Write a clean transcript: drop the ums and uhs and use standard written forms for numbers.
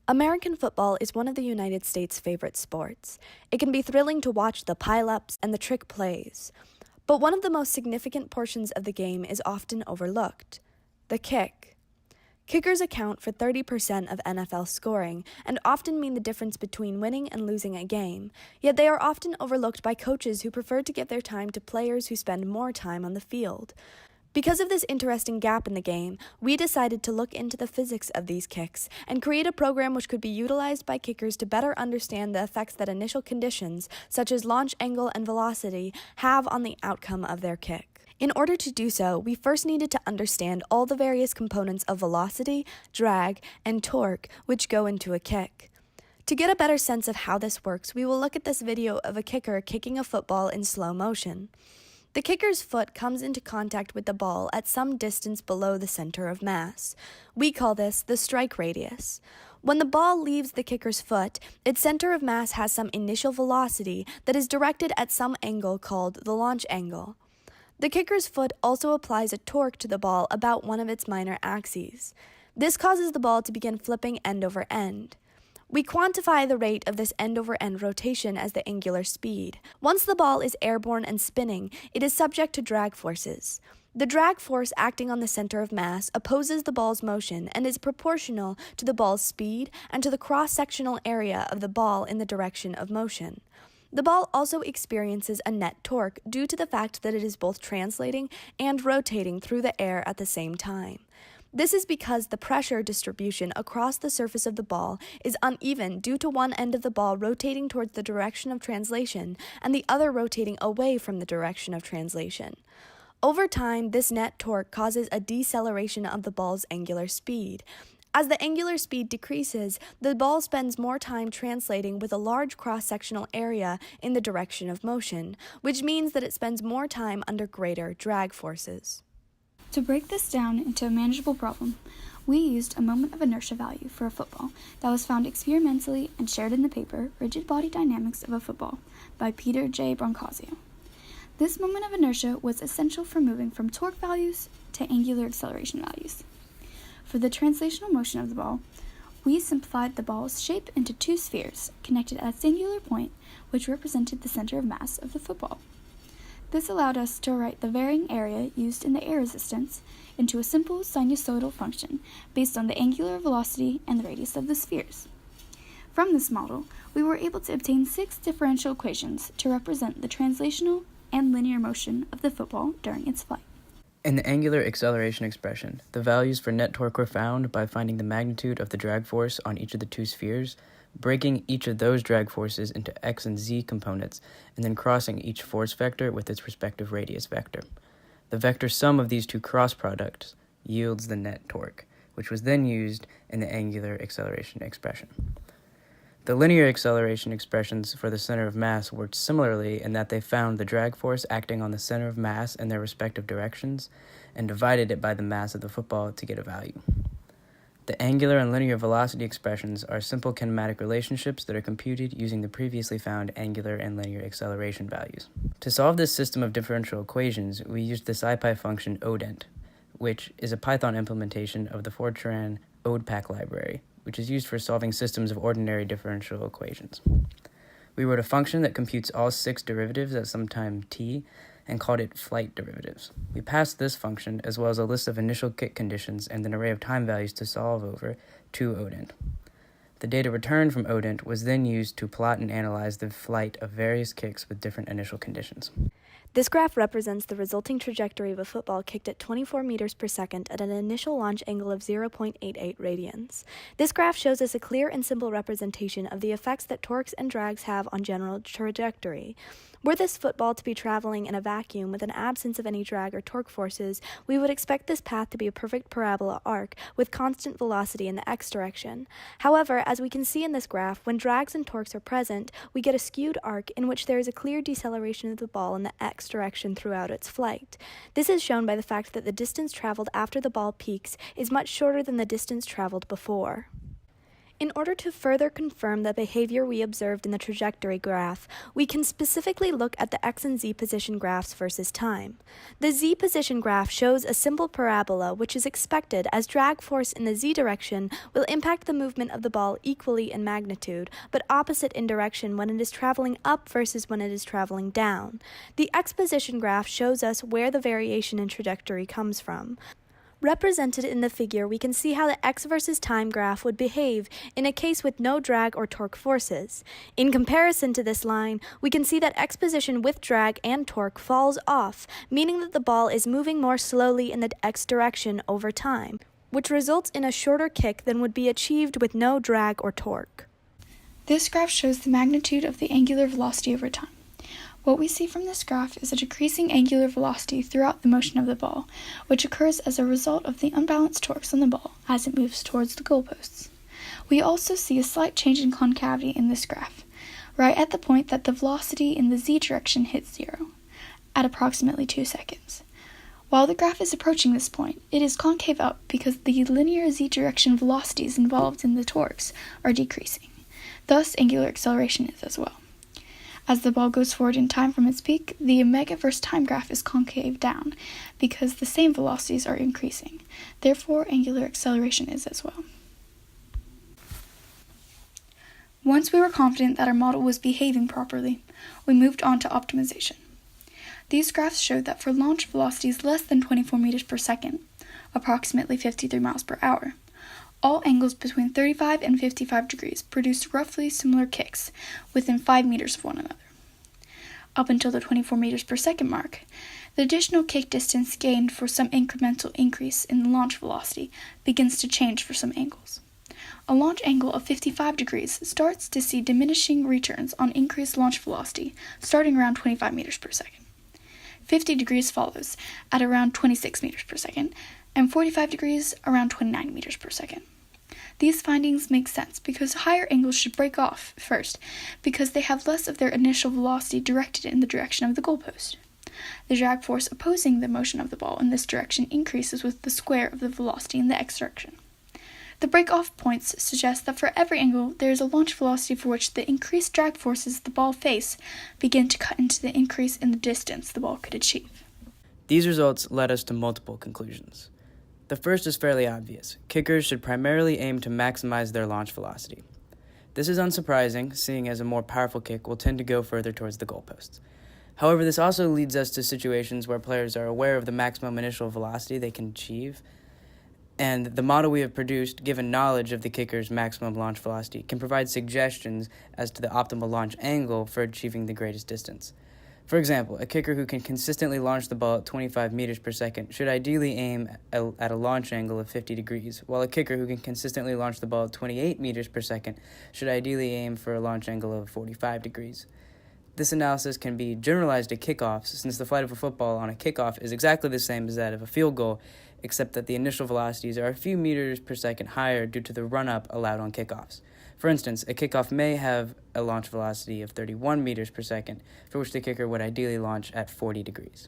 American football is one of the United States' favorite sports. It can be thrilling to watch the pile-ups and the trick plays. But one of the most significant portions of the game is often overlooked: the kick. Kickers account for 30% of NFL scoring and often mean the difference between winning and losing a game, yet they are often overlooked by coaches who prefer to give their time to players who spend more time on the field. Because of this interesting gap in the game, we decided to look into the physics of these kicks and create a program which could be utilized by kickers to better understand the effects that initial conditions, such as launch angle and velocity, have on the outcome of their kick. In order to do so, we first needed to understand all the various components of velocity, drag, and torque which go into a kick. To get a better sense of how this works, we will look at this video of a kicker kicking a football in slow motion. The kicker's foot comes into contact with the ball at some distance below the center of mass. We call this the strike radius. When the ball leaves the kicker's foot, its center of mass has some initial velocity that is directed at some angle called the launch angle. The kicker's foot also applies a torque to the ball about one of its minor axes. This causes the ball to begin flipping end over end. We quantify the rate of this end-over-end rotation as the angular speed. Once the ball is airborne and spinning, it is subject to drag forces. The drag force acting on the center of mass opposes the ball's motion and is proportional to the ball's speed and to the cross-sectional area of the ball in the direction of motion. The ball also experiences a net torque due to the fact that it is both translating and rotating through the air at the same time. This is because the pressure distribution across the surface of the ball is uneven due to one end of the ball rotating towards the direction of translation and the other rotating away from the direction of translation. Over time, this net torque causes a deceleration of the ball's angular speed. As the angular speed decreases, the ball spends more time translating with a large cross-sectional area in the direction of motion, which means that it spends more time under greater drag forces. To break this down into a manageable problem, we used a moment of inertia value for a football that was found experimentally and shared in the paper Rigid Body Dynamics of a Football by Peter J. Brancazio. This moment of inertia was essential for moving from torque values to angular acceleration values. For the translational motion of the ball, we simplified the ball's shape into two spheres connected at a singular point which represented the center of mass of the football. This allowed us to write the varying area used in the air resistance into a simple sinusoidal function based on the angular velocity and the radius of the spheres. From this model, we were able to obtain 6 differential equations to represent the translational and linear motion of the football during its flight. In the angular acceleration expression, the values for net torque were found by finding the magnitude of the drag force on each of the two spheres, breaking each of those drag forces into x and z components, and then crossing each force vector with its respective radius vector. The vector sum of these two cross products yields the net torque, which was then used in the angular acceleration expression. The linear acceleration expressions for the center of mass worked similarly in that they found the drag force acting on the center of mass in their respective directions and divided it by the mass of the football to get a value. The angular and linear velocity expressions are simple kinematic relationships that are computed using the previously found angular and linear acceleration values. To solve this system of differential equations, we used the SciPy function odent, which is a Python implementation of the Fortran ODEPAC library, which is used for solving systems of ordinary differential equations. We wrote a function that computes all 6 derivatives at some time t and called it flight derivatives. We passed this function, as well as a list of initial kick conditions and an array of time values to solve over, to odent. The data returned from odent was then used to plot and analyze the flight of various kicks with different initial conditions. This graph represents the resulting trajectory of a football kicked at 24 meters per second at an initial launch angle of 0.88 radians. This graph shows us a clear and simple representation of the effects that torques and drags have on general trajectory. Were this football to be traveling in a vacuum with an absence of any drag or torque forces, we would expect this path to be a perfect parabola arc with constant velocity in the x direction. However, as we can see in this graph, when drags and torques are present, we get a skewed arc in which there is a clear deceleration of the ball in the x direction throughout its flight. This is shown by the fact that the distance traveled after the ball peaks is much shorter than the distance traveled before. In order to further confirm the behavior we observed in the trajectory graph, we can specifically look at the x and z position graphs versus time. The z position graph shows a simple parabola which is expected as drag force in the z direction will impact the movement of the ball equally in magnitude, but opposite in direction when it is traveling up versus when it is traveling down. The x position graph shows us where the variation in trajectory comes from. Represented in the figure, we can see how the x versus time graph would behave in a case with no drag or torque forces. In comparison to this line, we can see that x position with drag and torque falls off, meaning that the ball is moving more slowly in the x direction over time, which results in a shorter kick than would be achieved with no drag or torque. This graph shows the magnitude of the angular velocity over time. What we see from this graph is a decreasing angular velocity throughout the motion of the ball, which occurs as a result of the unbalanced torques on the ball as it moves towards the goalposts. We also see a slight change in concavity in this graph, right at the point that the velocity in the z direction hits zero, at approximately 2 seconds. While the graph is approaching this point, it is concave up because the linear z direction velocities involved in the torques are decreasing. Thus, angular acceleration is as well. As the ball goes forward in time from its peak, the omega versus time graph is concave down because the same velocities are increasing. Therefore, angular acceleration is as well. Once we were confident that our model was behaving properly, we moved on to optimization. These graphs showed that for launch velocities less than 24 meters per second, approximately 53 miles per hour, all angles between 35 and 55 degrees produced roughly similar kicks within 5 meters of one another. Up until the 24 meters per second mark, the additional kick distance gained for some incremental increase in the launch velocity begins to change for some angles. A launch angle of 55 degrees starts to see diminishing returns on increased launch velocity starting around 25 meters per second. 50 degrees follows at around 26 meters per second, and 45 degrees around 29 meters per second. These findings make sense because higher angles should break off first because they have less of their initial velocity directed in the direction of the goalpost. The drag force opposing the motion of the ball in this direction increases with the square of the velocity in the x direction. The break-off points suggest that for every angle, there is a launch velocity for which the increased drag forces the ball face begin to cut into the increase in the distance the ball could achieve. These results led us to multiple conclusions. The first is fairly obvious. Kickers should primarily aim to maximize their launch velocity. This is unsurprising, seeing as a more powerful kick will tend to go further towards the goalposts. However, this also leads us to situations where players are aware of the maximum initial velocity they can achieve, and the model we have produced, given knowledge of the kicker's maximum launch velocity, can provide suggestions as to the optimal launch angle for achieving the greatest distance. For example, a kicker who can consistently launch the ball at 25 meters per second should ideally aim at a launch angle of 50 degrees, while a kicker who can consistently launch the ball at 28 meters per second should ideally aim for a launch angle of 45 degrees. This analysis can be generalized to kickoffs, since the flight of a football on a kickoff is exactly the same as that of a field goal, except that the initial velocities are a few meters per second higher due to the run-up allowed on kickoffs. For instance, a kickoff may have a launch velocity of 31 meters per second, for which the kicker would ideally launch at 40 degrees.